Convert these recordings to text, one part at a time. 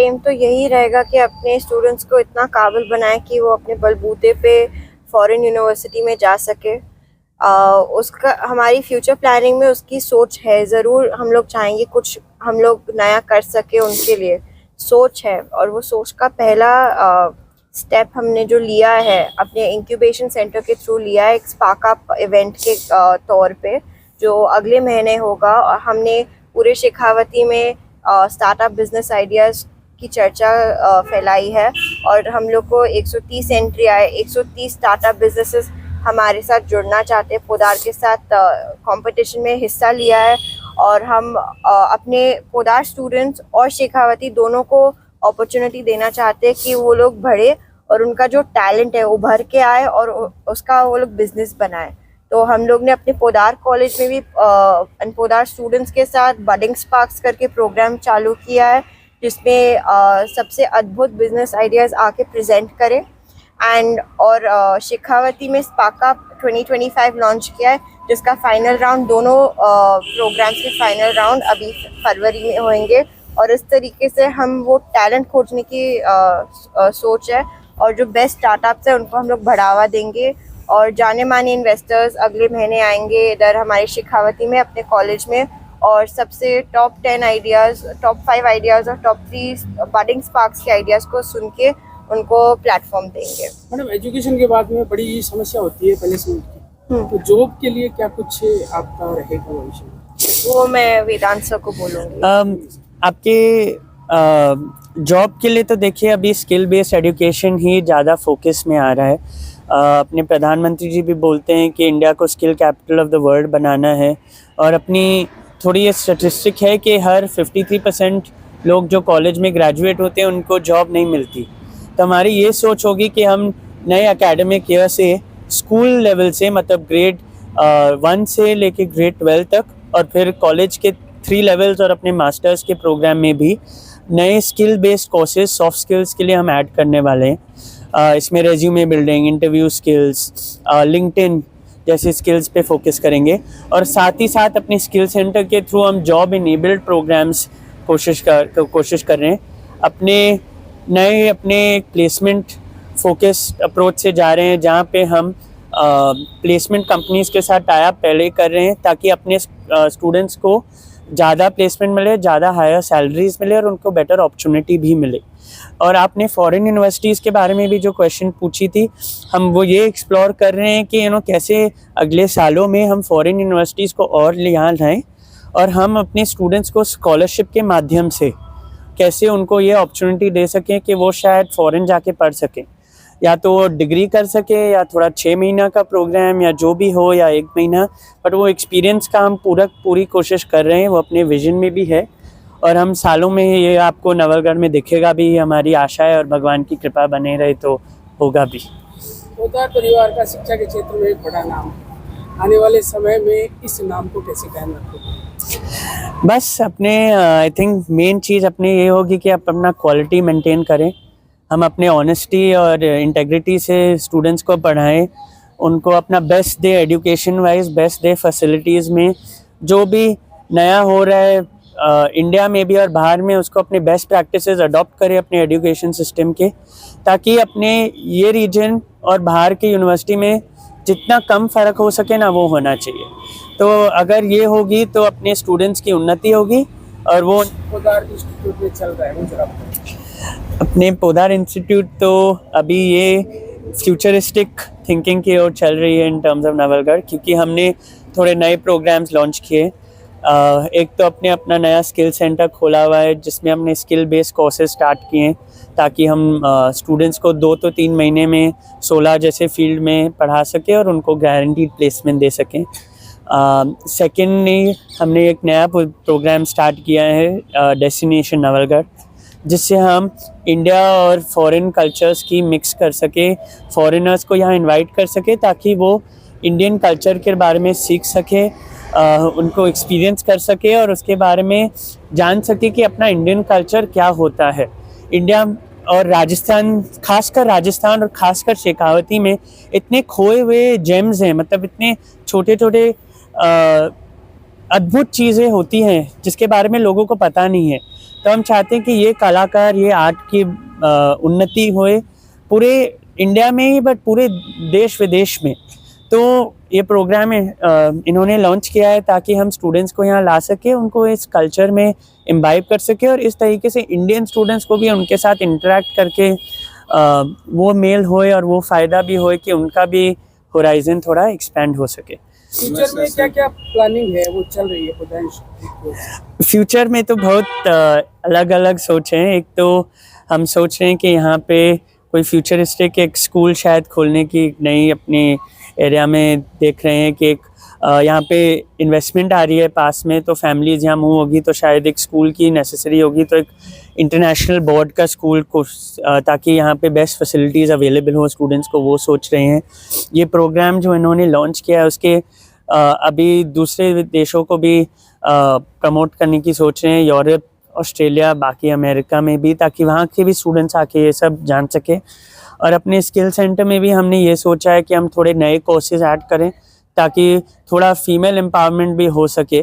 M तो यही रहेगा कि अपने स्टूडेंट्स को इतना काबिल बनाए कि वो अपने बलबूते पे फॉरेन यूनिवर्सिटी में जा सके। उसका हमारी फ्यूचर प्लानिंग में उसकी सोच है, ज़रूर हम लोग चाहेंगे कुछ हम लोग नया कर सके, उनके लिए सोच है। और वो सोच का पहला स्टेप हमने जो लिया है अपने इंक्यूबेशन सेंटर के थ्रू लिया है, एक स्पार्क अप इवेंट के तौर पे, जो अगले महीने होगा। और हमने पूरे शेखावती में स्टार्टअप बिजनेस आइडियाज़ की चर्चा फैलाई है और हम लोग को 130 एंट्री आए, 130 स्टार्टअप बिजनेसेस हमारे साथ जुड़ना चाहते हैं। पोदार के साथ कंपटीशन में हिस्सा लिया है और हम अपने पोदार स्टूडेंट्स और शेखावती दोनों को अपॉर्चुनिटी देना चाहते हैं कि वो लोग बढ़े और उनका जो टैलेंट है उभर के आए और उसका वो लोग बिजनेस बनाए। तो हम लोग ने अपने पोदार कॉलेज में भी पोदार स्टूडेंट्स के साथ बडिंग स्पार्क्स करके प्रोग्राम चालू किया है, जिसमें सबसे अद्भुत बिजनेस आइडियाज़ आके प्रेजेंट करें। और शेखावती में स्पार्क अप 2025 लॉन्च किया है, जिसका फाइनल राउंड दोनों प्रोग्राम्स के फाइनल राउंड अभी फरवरी में होंगे। और इस तरीके से हम वो टैलेंट खोजने की सोच है और जो बेस्ट स्टार्टअप्स है उनको हम लोग बढ़ावा देंगे। और जाने माने इन्वेस्टर्स अगले महीने आएंगे इधर हमारे शेखावती में अपने कॉलेज में और सबसे टॉप 10 आइडियाज़, टॉप 5 आइडियाज़ और टॉप 3 बडिंग स्पार्क्स के आइडियाज़ को सुन के उनको प्लेटफॉर्म देंगे। मैडम, एजुकेशन के बाद में बड़ी समस्या होती है प्लेसमेंट की, तो जॉब के लिए क्या कुछ आपका रहेगा भविष्य में? वो मैं वेदांत सर को बोलूँगी। आपके जॉब के लिए तो देखिए अभी स्किल बेस्ड एजुकेशन ही ज़्यादा फोकस में आ रहा है। अपने प्रधानमंत्री जी भी बोलते हैं कि इंडिया को skill capital of the world बनाना है और अपनी थोड़ी ये स्टैटिस्टिक है कि हर 53% लोग जो कॉलेज में ग्रेजुएट होते हैं उनको जॉब नहीं मिलती। तो हमारी ये सोच होगी कि हम नए एकेडमिक ईयर से स्कूल लेवल से मतलब ग्रेड 1 से लेके ग्रेड 12 तक और फिर कॉलेज के 3 लेवल्स और अपने मास्टर्स के प्रोग्राम में भी नए skill based courses soft skills के लिए हम ऐड करने वाले हैं। इसमें resume building, interview skills, LinkedIn जैसे स्किल्स पे फोकस करेंगे और साथ ही साथ अपने स्किल सेंटर के थ्रू हम जॉब इनेबल्ड प्रोग्राम्स कोशिश कर रहे हैं। अपने प्लेसमेंट फोकस अप्रोच से जा रहे हैं, जहाँ पे हम प्लेसमेंट कंपनीज़ के साथ टाई अप पहले कर रहे हैं ताकि अपने स्टूडेंट्स को ज़्यादा प्लेसमेंट मिले, ज़्यादा हायर सैलरीज मिले और उनको बेटर अपॉर्चुनिटी भी मिले। और आपने फॉरेन यूनिवर्सिटीज़ के बारे में भी जो क्वेश्चन पूछी थी, हम वो ये एक्सप्लोर कर रहे हैं कि कैसे अगले सालों में हम फॉरेन यूनिवर्सिटीज़ को और यहाँ लाएँ और हम अपने स्टूडेंट्स को स्कॉलरशिप के माध्यम से कैसे उनको ये अपॉर्चुनिटी दे सकें कि वो शायद फ़ॉरेन जाके पढ़ सकें, या तो वो डिग्री कर सके या थोड़ा 6 महीना का प्रोग्राम या जो भी हो या 1 महीना, बट वो एक्सपीरियंस का हम पूरी कोशिश कर रहे हैं। वो अपने विजन में भी है और हम सालों में ये आपको नवलगढ़ में दिखेगा भी, हमारी आशा है और भगवान की कृपा बने रहे तो होगा भी। पोदार परिवार का शिक्षा के क्षेत्र में एक बड़ा नाम है, आने वाले समय में इस नाम को कैसे कायम रखोगे? बस अपने आई थिंक मेन चीज़ अपने ये होगी कि आप अपना क्वालिटी मेंटेन करें, हम अपने ऑनेस्टी और इंटेग्रिटी से स्टूडेंट्स को पढ़ाएं, उनको अपना बेस्ट दे एजुकेशन वाइज, बेस्ट दे फैसिलिटीज़ में, जो भी नया हो रहा है इंडिया में भी और बाहर में, उसको अपने बेस्ट प्रैक्टिसेस अडॉप्ट करें अपने एजुकेशन सिस्टम के, ताकि अपने ये रीजन और बाहर की यूनिवर्सिटी में जितना कम फ़र्क हो सके ना वो होना चाहिए। तो अगर ये होगी तो अपने स्टूडेंट्स की उन्नति होगी। और वो पोदार इंस्टीट्यूट में चल रहा है, वो जरा अपने पोदार इंस्टीट्यूट तो अभी ये फ्यूचरिस्टिक थिंकिंग की ओर चल रही है इन टर्म्स ऑफ नवलगढ़, क्योंकि हमने थोड़े नए प्रोग्राम्स लॉन्च किए। एक तो अपना नया स्किल सेंटर खोला हुआ है जिसमें हमने स्किल बेस्ड कोर्सेज स्टार्ट किए हैं ताकि हम स्टूडेंट्स को 2 तो 3 महीने में 16 जैसे फील्ड में पढ़ा सकें और उनको गारंटीड प्लेसमेंट दे सकें। सेकेंडली हमने एक नया प्रोग्राम स्टार्ट किया है डेस्टिनेशन नवलगढ़, जिससे हम इंडिया और फॉरेन कल्चर्स की मिक्स कर सके, फॉरेनर्स को यहाँ इनवाइट कर सके ताकि वो इंडियन कल्चर के बारे में सीख सके, उनको एक्सपीरियंस कर सके और उसके बारे में जान सके कि अपना इंडियन कल्चर क्या होता है। इंडिया और राजस्थान, खासकर राजस्थान और खासकर शेखावती में इतने खोए हुए जेम्स हैं, मतलब इतने छोटे छोटे अद्भुत चीज़ें होती हैं जिसके बारे में लोगों को पता नहीं है। तो हम चाहते हैं कि ये कलाकार, ये आर्ट की उन्नति होए पूरे इंडिया में ही, बट पूरे देश विदेश में। तो ये प्रोग्राम इन्होंने लॉन्च किया है ताकि हम स्टूडेंट्स को यहाँ ला सके, उनको इस कल्चर में इम्बाइब कर सके, और इस तरीके से इंडियन स्टूडेंट्स को भी उनके साथ इंटरेक्ट करके वो मेल होए और वो फ़ायदा भी होए कि उनका भी होराइजन थोड़ा एक्सपेंड हो सके। फ्यूचर में क्या क्या प्लानिंग है वो चल रही है पोटेंशियल? फ्यूचर में तो बहुत अलग अलग सोच हैं। एक तो हम सोच रहे हैं कि यहाँ पे कोई फ्यूचरिस्टिक एक स्कूल शायद खोलने की नई अपने एरिया में देख रहे हैं कि एक यहाँ पे इन्वेस्टमेंट आ रही है पास में, तो फैमिलीज यहाँ मूव होगी तो शायद एक स्कूल की नेसेसरी होगी, तो एक इंटरनेशनल बोर्ड का स्कूल को ताकि यहाँ पे बेस्ट फैसिलिटीज़ अवेलेबल हो स्टूडेंट्स को, वो सोच रहे हैं। ये प्रोग्राम जो इन्होंने लॉन्च किया है उसके अभी दूसरे देशों को भी प्रमोट करने की सोच रहे हैं, यूरोप, ऑस्ट्रेलिया, बाकी अमेरिका में भी, ताकि वहाँ के भी स्टूडेंट्स आके ये सब जान सके। और अपने स्किल सेंटर में भी हमने ये सोचा है कि हम थोड़े नए कोर्सेज ऐड करें ताकि थोड़ा फीमेल एम्पावरमेंट भी हो सके।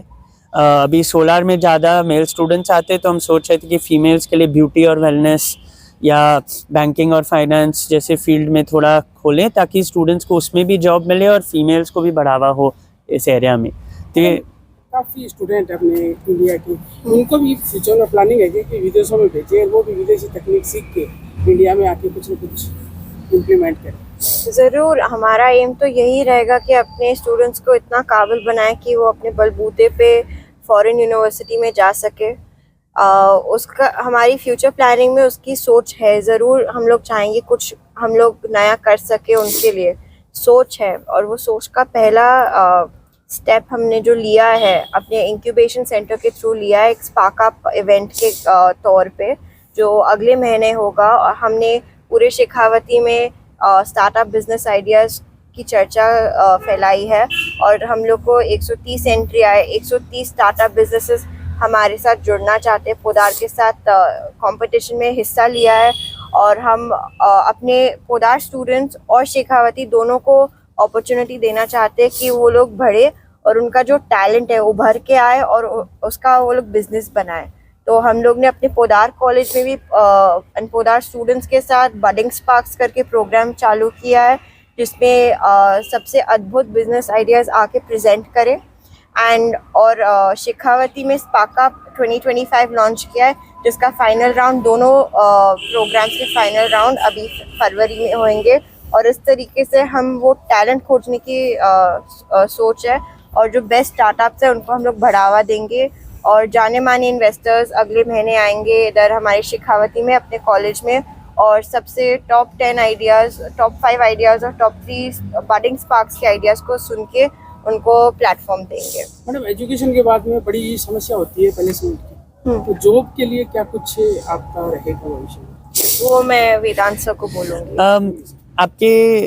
अभी सोलार में ज़्यादा मेल स्टूडेंट्स आते हैं, तो हम सोच रहे थे कि फ़ीमेल्स के लिए ब्यूटी और वेलनेस या बैंकिंग और फाइनेंस जैसे फील्ड में थोड़ा खोलें ताकि स्टूडेंट्स को उसमें भी जॉब मिले और फीमेल्स को भी बढ़ावा हो इस एरिया में। तो ये काफ़ी स्टूडेंट अपने इंडिया के, उनको भी फ्यूचर में प्लानिंग है कि विदेशों में भेजें, वो भी विदेशी तकनीक सीख के इंडिया में आके कुछ न कुछ इम्प्लीमेंट करें। ज़रूर, हमारा एम तो यही रहेगा कि अपने स्टूडेंट्स को इतना काबिल बनाए कि वो अपने बलबूते पे फॉरेन यूनिवर्सिटी में जा सके। उसका हमारी फ्यूचर प्लानिंग में उसकी सोच है। ज़रूर हम लोग चाहेंगे कुछ हम लोग नया कर सके, उनके लिए सोच है। और वो सोच का पहला स्टेप हमने जो लिया है अपने इंक्यूबेशन सेंटर के थ्रू लिया है, एक स्पार्क अप इवेंट के तौर पे जो अगले महीने होगा। और हमने पूरे शेखावती में स्टार्टअप बिजनेस आइडियाज़ की चर्चा फैलाई है और हम लोग को 130 एंट्री आए, 130 स्टार्टअप बिजनेसेस हमारे साथ जुड़ना चाहते हैं। पोदार के साथ कंपटीशन में हिस्सा लिया है और हम अपने पोदार स्टूडेंट्स और शेखावती दोनों को अपॉर्चुनिटी देना चाहते हैं कि वो लोग बढ़े और उनका जो टैलेंट है उभर के आए और उसका वो लोग बिजनेस बनाए। तो हम लोग ने अपने पोदार कॉलेज में भी पोदार स्टूडेंट्स के साथ बडिंग स्पार्क्स करके प्रोग्राम चालू किया है, जिसमें सबसे अद्भुत बिजनेस आइडियाज़ आके प्रेजेंट करें। और शेखावती में स्पार्क अप 2025 लॉन्च किया है, जिसका फाइनल राउंड दोनों प्रोग्राम्स के फाइनल राउंड अभी फरवरी में होंगे। और इस तरीके से हम वो टैलेंट खोजने की सोच है और जो बेस्ट स्टार्टअप्स है उनको हम लोग बढ़ावा देंगे। और जाने माने इन्वेस्टर्स अगले महीने आएंगे इधर हमारे शेखावती में अपने कॉलेज में और सबसे टॉप 10 आइडियाज़, टॉप 5 आइडियाज़ और टॉप 3 बडिंग स्पार्क्स के आइडियाज़ को सुन के उनको प्लेटफॉर्म देंगे। मैडम, एजुकेशन के बाद में बड़ी समस्या होती है प्लेसमेंट की, तो जॉब के लिए क्या कुछ आपका रहेगा भविष्य में? वो मैं वेदांत सर को बोलूँगी। आपके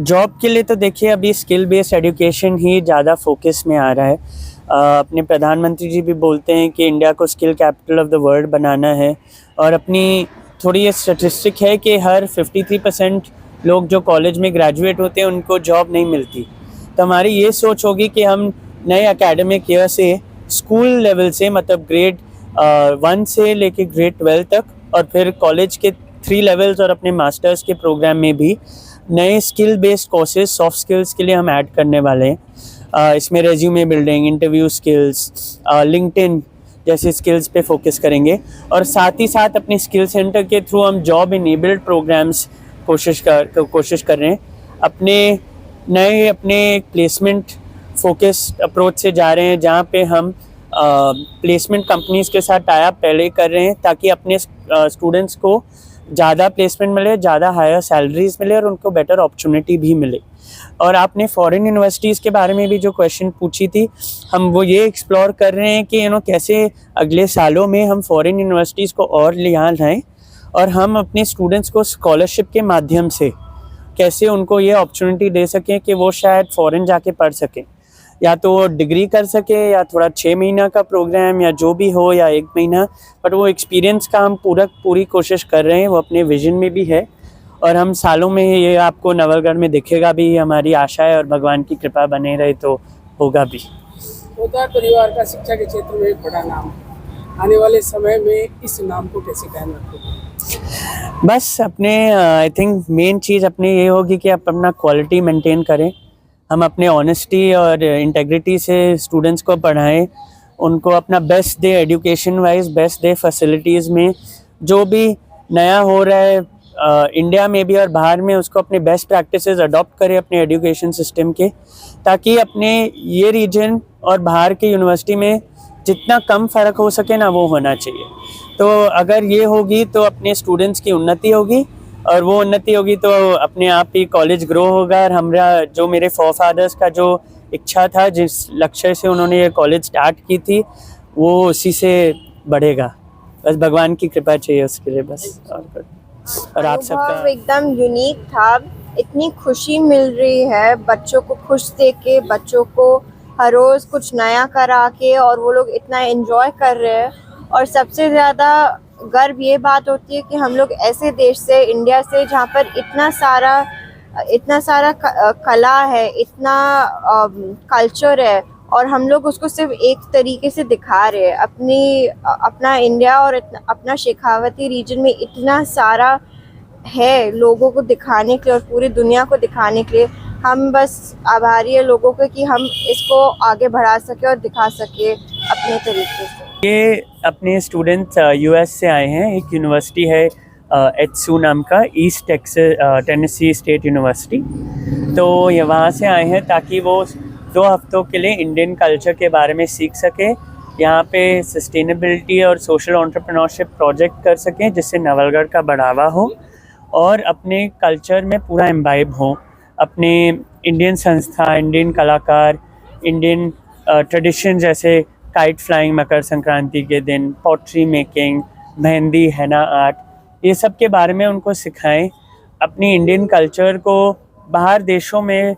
जॉब के लिए तो देखिए अभी स्किल बेस्ड एजुकेशन ही ज़्यादा फोकस में आ रहा है। अपने प्रधानमंत्री जी भी बोलते हैं कि इंडिया को skill capital of the world बनाना है और अपनी थोड़ी ये स्टैटिस्टिक है कि हर 53% लोग जो कॉलेज में ग्रेजुएट होते हैं उनको जॉब नहीं मिलती। तो हमारी ये सोच होगी कि हम नए एकेडमिक ईयर से स्कूल लेवल से मतलब ग्रेड 1 से लेके ग्रेड 12 तक और फिर कॉलेज के 3 लेवल्स और अपने मास्टर्स के प्रोग्राम में भी नए skill based courses soft skills के लिए हम ऐड करने वाले हैं। इसमें resume building, interview skills, LinkedIn जैसे स्किल्स पे फोकस करेंगे और साथ ही साथ अपने स्किल सेंटर के थ्रू हम जॉब इनेबल्ड प्रोग्राम्स कोशिश कर रहे हैं। अपने प्लेसमेंट फोकस अप्रोच से जा रहे हैं जहाँ पे हम प्लेसमेंट कंपनीज के साथ टाई अप पहले कर रहे हैं ताकि अपने स्टूडेंट्स को ज़्यादा प्लेसमेंट मिले, ज़्यादा हायर सैलरीज मिले और उनको बेटर अपॉर्चुनिटी भी मिले। और आपने फॉरेन यूनिवर्सिटीज़ के बारे में भी जो क्वेश्चन पूछी थी, हम वो ये एक्सप्लोर कर रहे हैं कि कैसे अगले सालों में हम फॉरेन यूनिवर्सिटीज़ को और यहाँ लाएं और हम अपने स्टूडेंट्स को स्कॉलरशिप के माध्यम से कैसे उनको ये अपॉर्चुनिटी दे सकें कि वो शायद फ़ॉरेन जाके पढ़ सकें, या तो वो डिग्री कर सके या थोड़ा 6 महीना का प्रोग्राम या जो भी हो या 1 महीना, बट वो एक्सपीरियंस का हम पूरी कोशिश कर रहे हैं। वो अपने विजन में भी है और हम सालों में ये आपको नवलगढ़ में दिखेगा भी, हमारी आशा है और भगवान की कृपा बने रहे तो होगा भी। पोदार परिवार का शिक्षा के क्षेत्र में एक बड़ा नाम है, आने वाले समय में इस नाम को कैसे कायम रखोगे? बस अपने आई थिंक मेन चीज़ अपनी ये होगी कि आप अपना क्वालिटी मेंटेन करें, हम अपने ऑनेस्टी और इंटेग्रिटी से स्टूडेंट्स को पढ़ाएं, उनको अपना बेस्ट दे एजुकेशन वाइज, बेस्ट दे फैसिलिटीज़ में, जो भी नया हो रहा है इंडिया में भी और बाहर में, उसको अपने बेस्ट प्रैक्टिसेस अडॉप्ट करें अपने एजुकेशन सिस्टम के, ताकि अपने ये रीजन और बाहर के यूनिवर्सिटी में जितना कम फ़र्क हो सके ना, वो होना चाहिए। तो अगर ये होगी तो अपने स्टूडेंट्स की उन्नति होगी, और वो उन्नति होगी तो अपने आप ही कॉलेज ग्रो होगा। और हमारा जो मेरे फोरफादर्स का जो इच्छा था, जिस लक्ष्य से उन्होंने ये कॉलेज स्टार्ट की थी, वो उसी से बढ़ेगा। बस भगवान की कृपा चाहिए उसके लिए, बस और आप सबका अनुभव एकदम यूनिक था। इतनी खुशी मिल रही है बच्चों को खुश देख के, बच्चों को हर रोज़ कुछ नया करा के, और वो लोग इतना एंजॉय कर रहे हैं। और सबसे ज़्यादा गर्व ये बात होती है कि हम लोग ऐसे देश से, इंडिया से, जहाँ पर इतना सारा कला है, इतना कल्चर है, और हम लोग उसको सिर्फ एक तरीके से दिखा रहे हैं। अपना इंडिया और अपना शेखावती रीजन में इतना सारा है लोगों को दिखाने के लिए और पूरी दुनिया को दिखाने के लिए। हम बस आभारी है लोगों के कि हम इसको आगे बढ़ा सके और दिखा सके अपने तरीके से। ये अपने स्टूडेंट्स यूएस से आए हैं। एक यूनिवर्सिटी है एचसू नाम का, ईस्ट टेनेसी स्टेट यूनिवर्सिटी। तो ये वहाँ से आए हैं ताकि वो 2 हफ्तों के लिए इंडियन कल्चर के बारे में सीख सके, यहाँ पे सस्टेनेबिलिटी और सोशल एंटरप्रेन्योरशिप प्रोजेक्ट कर सकें, जिससे नवलगढ़ का बढ़ावा हो और अपने कल्चर में पूरा इम्बाइब हो। अपने इंडियन संस्था, इंडियन कलाकार, इंडियन ट्रेडिशन जैसे काइट फ्लाइंग मकर संक्रांति के दिन, पॉटरी मेकिंग, मेहंदी, हैना आर्ट, ये सब के बारे में उनको सिखाएं। अपनी इंडियन कल्चर को बाहर देशों में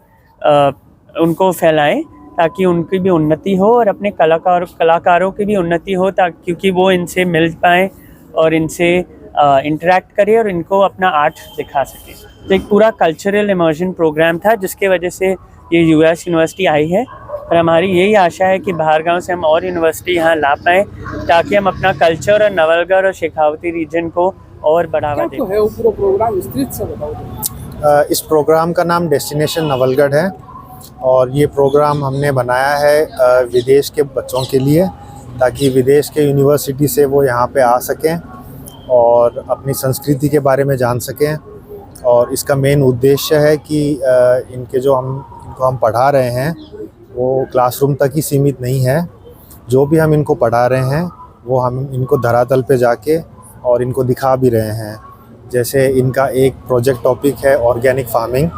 उनको फैलाएं, ताकि उनकी भी उन्नति हो और अपने कलाकारों की भी उन्नति हो, ताकि क्योंकि वो इनसे मिल पाएँ और इनसे इंटरेक्ट करें और इनको अपना आर्ट दिखा सकें। तो एक पूरा कल्चरल इमर्जन प्रोग्राम था, जिसके वजह से ये यूएस यूनिवर्सिटी आई है। और हमारी यही आशा है कि बाहर गांव से हम और यूनिवर्सिटी यहाँ ला पाएँ, ताकि हम अपना कल्चर और नवलगढ़ और शेखावती रीजन को और बढ़ावा दें। है वो पूरा प्रोग्राम विस्तृत से बताओ। इस प्रोग्राम का नाम डेस्टिनेशन नवलगढ़ है, और ये प्रोग्राम हमने बनाया है विदेश के बच्चों के लिए, ताकि विदेश के यूनिवर्सिटी से वो यहाँ पे आ सकें और अपनी संस्कृति के बारे में जान सकें। और इसका मेन उद्देश्य है कि इनको हम पढ़ा रहे हैं वो क्लासरूम तक ही सीमित नहीं है। जो भी हम इनको पढ़ा रहे हैं वो हम इनको धरातल पे जाके और इनको दिखा भी रहे हैं। जैसे इनका एक प्रोजेक्ट टॉपिक है ऑर्गेनिक फार्मिंग,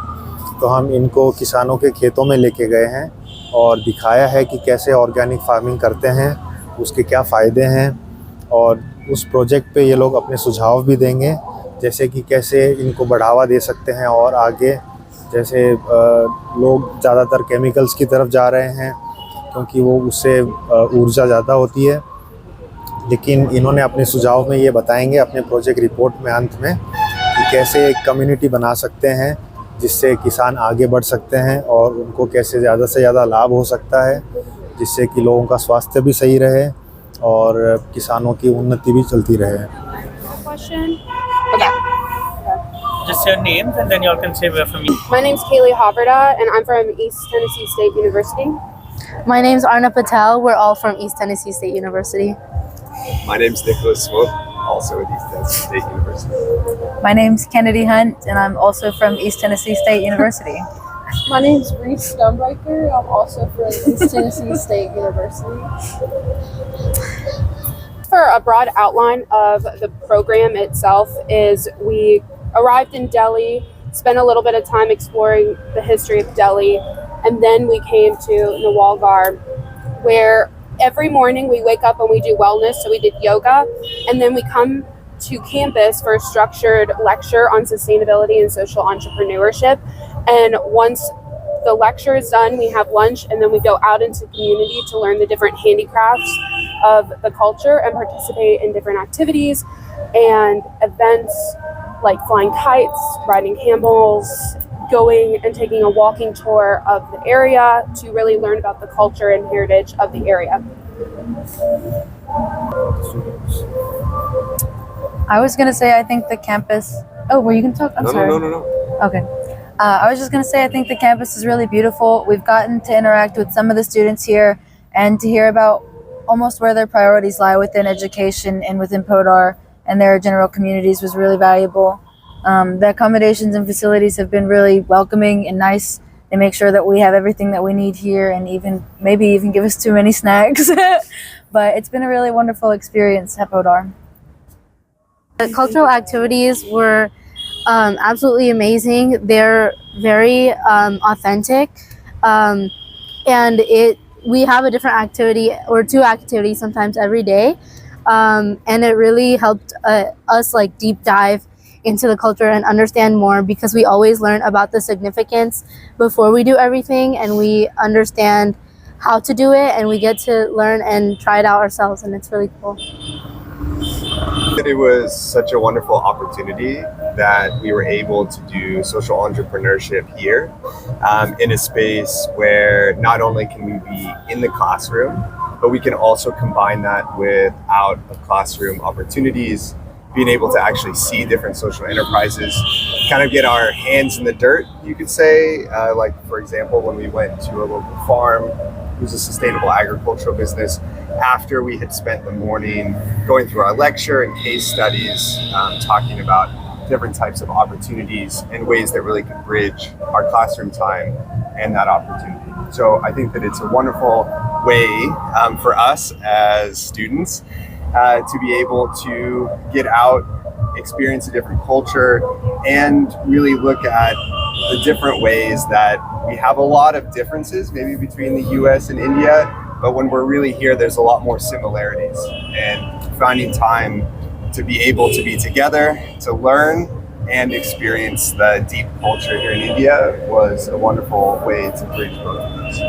तो हम इनको किसानों के खेतों में लेके गए हैं और दिखाया है कि कैसे ऑर्गेनिक फार्मिंग करते हैं, उसके क्या फ़ायदे हैं। और उस प्रोजेक्ट पे ये लोग अपने सुझाव भी देंगे, जैसे कि कैसे इनको बढ़ावा दे सकते हैं। और आगे जैसे लोग ज़्यादातर केमिकल्स की तरफ जा रहे हैं, क्योंकि वो उससे ऊर्जा ज़्यादा होती है, लेकिन इन्होंने अपने सुझाव में ये बताएंगे अपने प्रोजेक्ट रिपोर्ट में अंत में कि कैसे एक कम्युनिटी बना सकते हैं जिससे किसान आगे बढ़ सकते हैं, और उनको कैसे ज़्यादा से ज़्यादा लाभ हो सकता है, जिससे कि लोगों का स्वास्थ्य भी सही रहे और किसानों की उन्नति भी चलती रहे। Just your names and then you all can say where from you. My name's Kaylee Haverda, and I'm from East Tennessee State University. My name's Arna Patel. We're all from East Tennessee State University. My name's Nicholas Swope, also at East Tennessee State University. My name's Kennedy Hunt, and I'm also from East Tennessee State University. My name's Reese Stumbriker. I'm also from East Tennessee State University. For a broad outline of the program itself is we arrived in Delhi, spent a little bit of time exploring the history of Delhi, and then we came to Nawalgarh, where every morning we wake up and we do wellness, so we did yoga, and then we come to campus for a structured lecture on sustainability and social entrepreneurship. And once the lecture is done, we have lunch, and then we go out into the community to learn the different handicrafts of the culture and participate in different activities and events like flying kites, riding camels, going and taking a walking tour of the area to really learn about the culture and heritage of the area. students? I was gonna say I think the campus. Oh, were you gonna talk? I'm sorry. No. Okay. I was just gonna say I think the campus is really beautiful. We've gotten to interact with some of the students here and to hear about almost where their priorities lie within education and within Podar and their general communities was really valuable. The accommodations and facilities have been really welcoming and nice. They make sure that we have everything that we need here and maybe even give us too many snacks. But it's been a really wonderful experience at Podar. The cultural activities were absolutely amazing. They're very authentic, and we have a different activity or two activities sometimes every day, and it really helped us like deep dive into the culture and understand more, because we always learn about the significance before we do everything, and we understand how to do it, and we get to learn and try it out ourselves, and it's really cool. It was such a wonderful opportunity that we were able to do social entrepreneurship here in a space where not only can we be in the classroom, but we can also combine that with out of classroom opportunities, being able to actually see different social enterprises, kind of get our hands in the dirt, you could say. Like, for example, when we went to a local farm, it was a sustainable agricultural business. After we had spent the morning going through our lecture and case studies, talking about different types of opportunities and ways that really could bridge our classroom time and that opportunity. So I think that it's a wonderful way for us as students to be able to get out, experience a different culture, and really look at the different ways that we have a lot of differences maybe between the US and India, but when we're really here, there's a lot more similarities. And finding time to be able to be together, to learn and experience the deep culture here in India was a wonderful way to bridge both of those.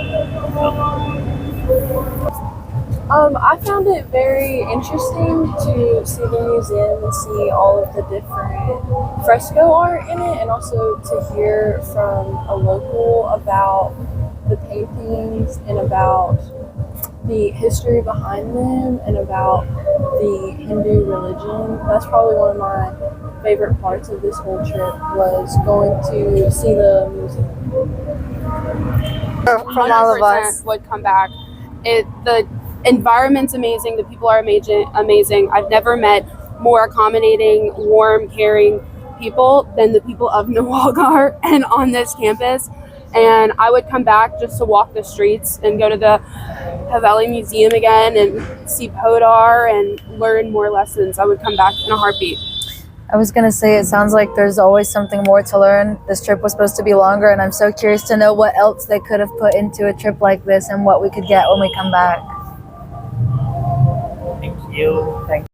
I found it very interesting to see the museum and see all of the different fresco art in it, and also to hear from a local about the paintings and about the history behind them and about the Hindu religion. That's probably one of my favorite parts of this whole trip, was going to see the museum. From all of us. Would come back. The environment's amazing. The people are amazing. I've never met more accommodating, warm, caring people than the people of Nawalgarh and on this campus. And I would come back just to walk the streets and go to the Haveli Museum again and see Podar and learn more lessons. I would come back in a heartbeat. I was gonna say, it sounds like there's always something more to learn. This trip was supposed to be longer, and I'm so curious to know what else they could have put into a trip like this and what we could get when we come back. Thank you.